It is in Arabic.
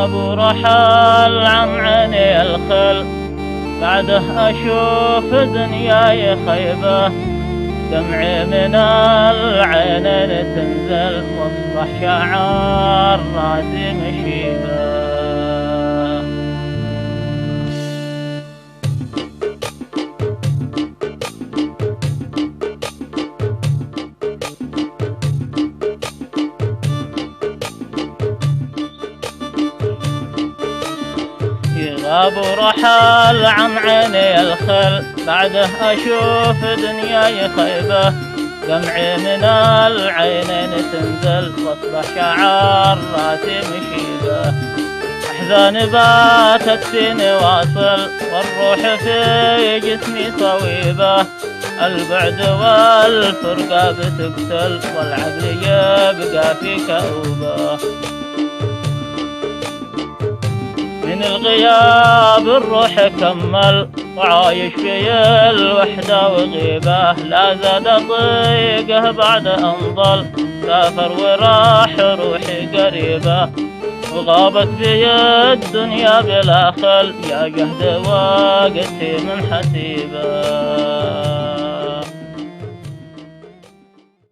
ابو رحال عن عيني الخل، بعده اشوف دنياي خيبه، دمعي من العينين تنزل، واصبح شعار راسي مشيبه. ابو رحال عن عيني الخل، بعده اشوف دنياي خيبه، دمعي من العينين تنزل، واصبح شعار راسي مشيبه. احزان باتت فيني واصل، والروح في جسمي صويبه، البعد والفرقه بتقتل، والعقل يبقى في كأوبه. من الغياب الروح كمل، وعايش في الوحدة وغيبة، لا زاد ضيقه بعد أن ضل، سافر وراح روحي قريبة، وغابت بي الدنيا بلا خل، يا جهد وقتي من حسيبه.